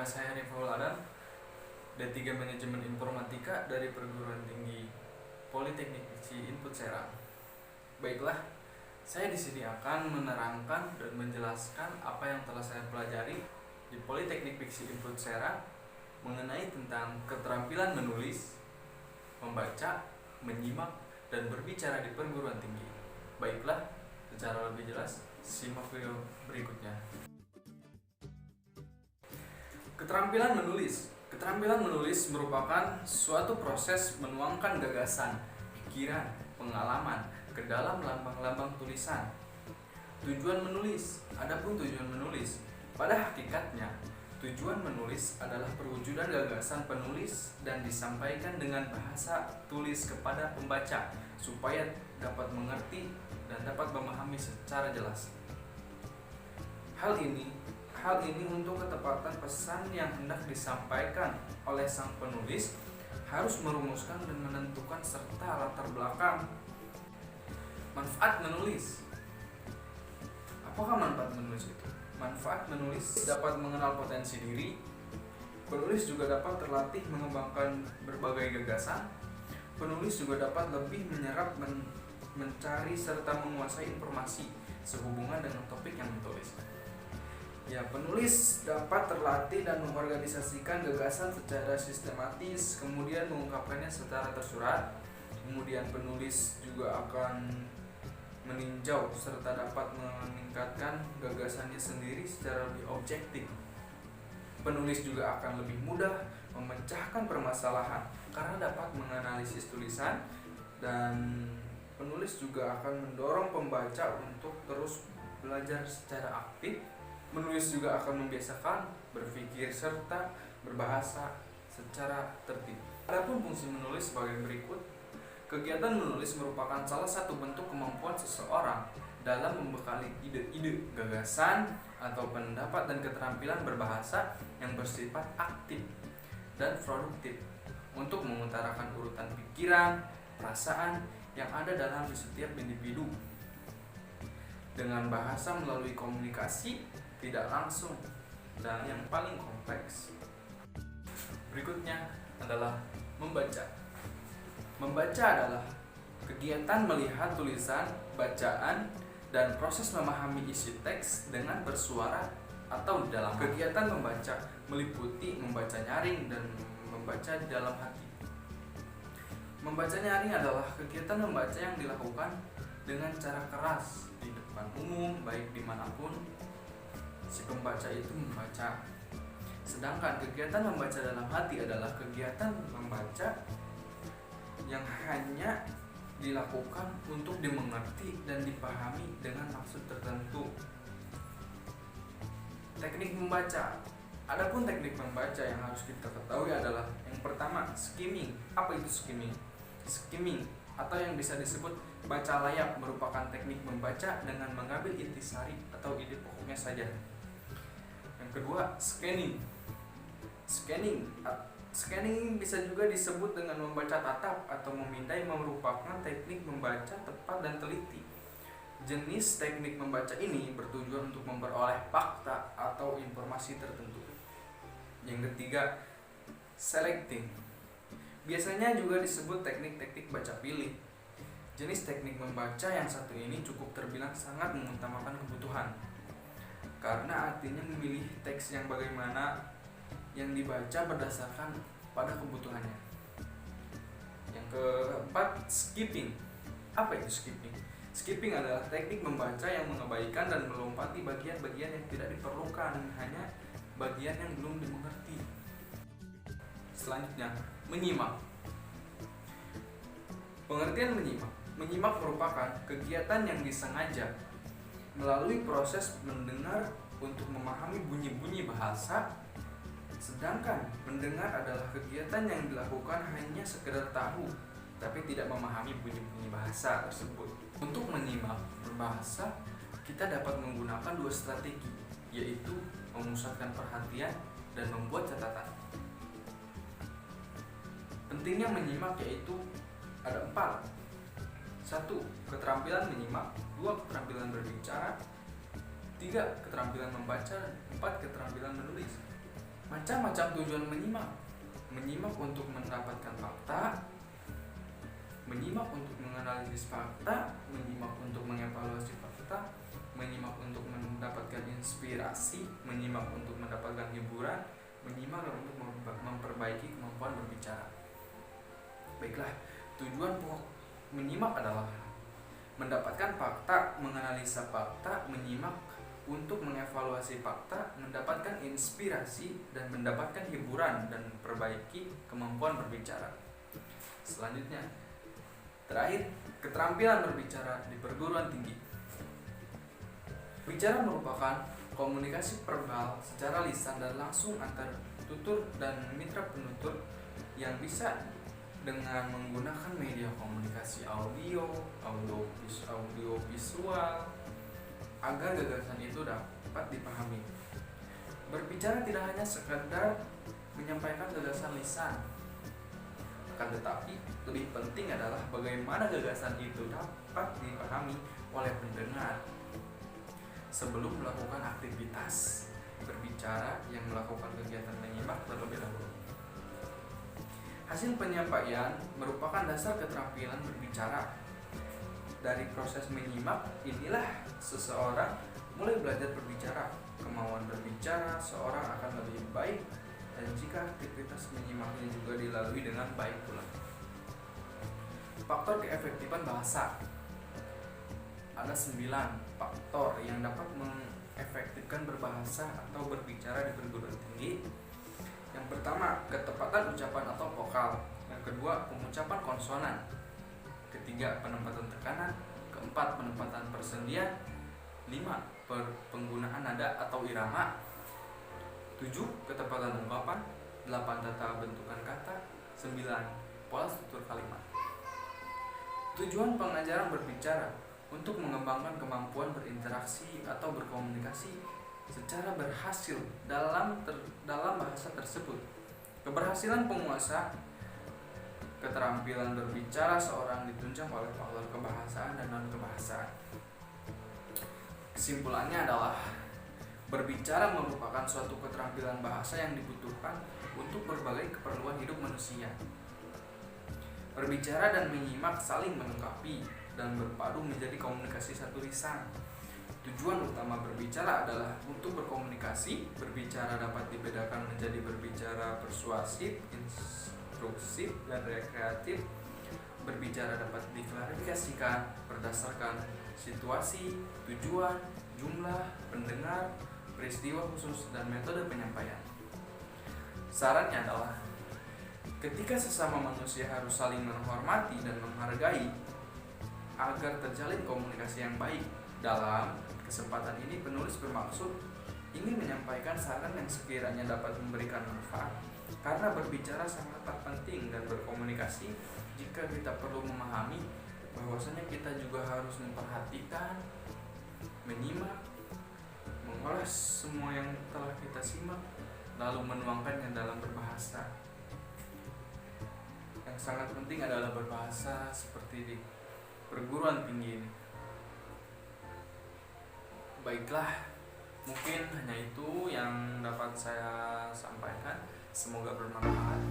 saya Riful Adam, D3 Manajemen Informatika dari Perguruan Tinggi Politeknik Diksi Input Serang. Baiklah, saya di sini akan menerangkan dan menjelaskan apa yang telah saya pelajari di Politeknik Diksi Input Serang mengenai tentang keterampilan menulis, membaca, menyimak, dan berbicara di perguruan tinggi. Baiklah, secara lebih jelas, simak video berikutnya. Keterampilan menulis. Keterampilan menulis merupakan suatu proses menuangkan gagasan, pikiran, pengalaman ke dalam lambang-lambang tulisan. Tujuan menulis. Adapun tujuan menulis, pada hakikatnya, tujuan menulis adalah perwujudan gagasan penulis dan disampaikan dengan bahasa tulis kepada pembaca supaya dapat mengerti dan dapat memahami secara jelas. Hal ini untuk ketepatan pesan yang hendak disampaikan oleh sang penulis harus merumuskan dan menentukan serta latar belakang. Manfaat menulis. Apakah manfaat menulis itu? Manfaat menulis dapat mengenal potensi diri. Penulis juga dapat terlatih mengembangkan berbagai gagasan. Penulis juga dapat lebih menyerap, mencari serta menguasai informasi sehubungan dengan topik yang ditulis. Ya, penulis dapat terlatih dan mengorganisasikan gagasan secara sistematis, kemudian mengungkapkannya secara tersurat. Kemudian penulis juga akan meninjau serta dapat meningkatkan gagasannya sendiri secara lebih objektif. Penulis juga akan lebih mudah memecahkan permasalahan karena dapat menganalisis tulisan, dan penulis juga akan mendorong pembaca untuk terus belajar secara aktif. Menulis juga akan membiasakan berpikir serta berbahasa secara tertib. Adapun fungsi menulis sebagai berikut. Kegiatan menulis merupakan salah satu bentuk kemampuan seseorang dalam membekali ide-ide, gagasan, atau pendapat dan keterampilan berbahasa yang bersifat aktif dan produktif untuk mengutarakan urutan pikiran, perasaan yang ada dalam setiap individu dengan bahasa melalui komunikasi tidak langsung dan yang paling kompleks. Berikutnya adalah membaca. Membaca adalah kegiatan melihat tulisan, bacaan, dan proses memahami isi teks dengan bersuara atau di dalam. Kegiatan membaca meliputi membaca nyaring dan membaca di dalam hati. Membaca nyaring adalah kegiatan membaca yang dilakukan dengan cara keras di depan umum, baik dimanapun si pembaca itu membaca. Sedangkan kegiatan membaca dalam hati adalah kegiatan membaca yang hanya dilakukan untuk dimengerti dan dipahami dengan maksud tertentu. Teknik membaca. Adapun teknik membaca yang harus kita ketahui adalah yang pertama, skimming. Apa itu skimming? Skimming atau yang bisa disebut baca layap merupakan teknik membaca dengan mengambil intisari atau ide pokoknya saja. Yang kedua, scanning. Scanning bisa juga disebut dengan membaca tatap atau memindai, merupakan teknik membaca tepat dan teliti. Jenis teknik membaca ini bertujuan untuk memperoleh fakta atau informasi tertentu. Yang ketiga, selecting. Biasanya juga disebut teknik-teknik baca pilih. Jenis teknik membaca yang satu ini cukup terbilang sangat mengutamakan kebutuhan, karena artinya memilih teks yang bagaimana yang dibaca berdasarkan pada kebutuhannya. Yang keempat, skipping. Apa itu skipping? Skipping adalah teknik membaca yang mengabaikan dan melompati bagian-bagian yang tidak diperlukan, hanya bagian yang belum dimengerti. Selanjutnya, menyimak. Pengertian menyimak. Menyimak merupakan kegiatan yang disengaja melalui proses mendengar untuk memahami bunyi-bunyi bahasa, sedangkan mendengar adalah kegiatan yang dilakukan hanya sekedar tahu, tapi tidak memahami bunyi-bunyi bahasa tersebut. Untuk menyimak berbahasa, kita dapat menggunakan dua strategi, yaitu memusatkan perhatian dan membuat catatan. Pentingnya menyimak yaitu ada 4. 1. Keterampilan menyimak. 2. Keterampilan berbicara. 3. Keterampilan membaca. 4. Keterampilan menulis. Macam-macam tujuan menyimak. Menyimak untuk mendapatkan fakta, menyimak untuk menganalisis fakta, menyimak untuk mengevaluasi fakta, menyimak untuk mendapatkan inspirasi, menyimak untuk mendapatkan hiburan, menyimak untuk memperbaiki kemampuan berbicara. Baiklah, tujuan pokok menyimak adalah mendapatkan fakta, menganalisa fakta, menyimak untuk mengevaluasi fakta, mendapatkan inspirasi, dan mendapatkan hiburan dan memperbaiki kemampuan berbicara. Selanjutnya, terakhir, keterampilan berbicara di perguruan tinggi. Bicara merupakan komunikasi verbal secara lisan dan langsung antar tutur dan mitra penutur yang bisa dengan menggunakan media komunikasi audio visual agar gagasan itu dapat dipahami. Berbicara tidak hanya sekedar menyampaikan gagasan lisan, akan tetapi lebih penting adalah bagaimana gagasan itu dapat dipahami oleh pendengar sebelum melakukan aktivitas berbicara yang melakukan kegiatan menyimak terlebih dahulu. Hasil penyampaian merupakan dasar keterampilan berbicara. Dari proses menyimak inilah seseorang mulai belajar berbicara. Kemauan berbicara seorang akan lebih baik, dan jika aktivitas menyimaknya juga dilalui dengan baik pula. Faktor keefektifan bahasa. Ada 9 faktor yang dapat mengefektifkan berbahasa atau berbicara di perguruan tinggi. Yang pertama, ketepatan ucapan atau vokal. Yang kedua, pengucapan konsonan. Ketiga, penempatan tekanan. Keempat, penempatan persendian. 5, penggunaan nada atau irama. 7, ketepatan ungkapan. 8, tata bentukan kata. 9, pola struktur kalimat. Tujuan pengajaran berbicara untuk mengembangkan kemampuan berinteraksi atau berkomunikasi secara berhasil dalam bahasa tersebut. Keberhasilan penguasa keterampilan berbicara seorang ditunjang oleh faktor kebahasaan dan non-kebahasaan. Kesimpulannya adalah berbicara merupakan suatu keterampilan bahasa yang dibutuhkan untuk berbagai keperluan hidup manusia. Berbicara dan menyimak saling melengkapi dan berpadu menjadi komunikasi satu lisan. Tujuan utama berbicara adalah untuk berkomunikasi. Berbicara dapat dibedakan menjadi berbicara persuasif, instruksif, dan rekreatif. Berbicara dapat diklarifikasikan berdasarkan situasi, tujuan, jumlah, pendengar, peristiwa khusus, dan metode penyampaian. Sarannya adalah ketika sesama manusia harus saling menghormati dan menghargai agar terjalin komunikasi yang baik. Dalam kesempatan ini penulis bermaksud ingin menyampaikan saran yang sekiranya dapat memberikan manfaat, karena berbicara sangatlah penting dan berkomunikasi jika kita perlu memahami bahwasanya kita juga harus memperhatikan, menyimak, mengolah semua yang telah kita simak, lalu menuangkannya dalam berbahasa. Yang sangat penting adalah berbahasa seperti di perguruan tinggi ini. Baiklah, mungkin hanya itu yang dapat saya sampaikan. Semoga bermanfaat.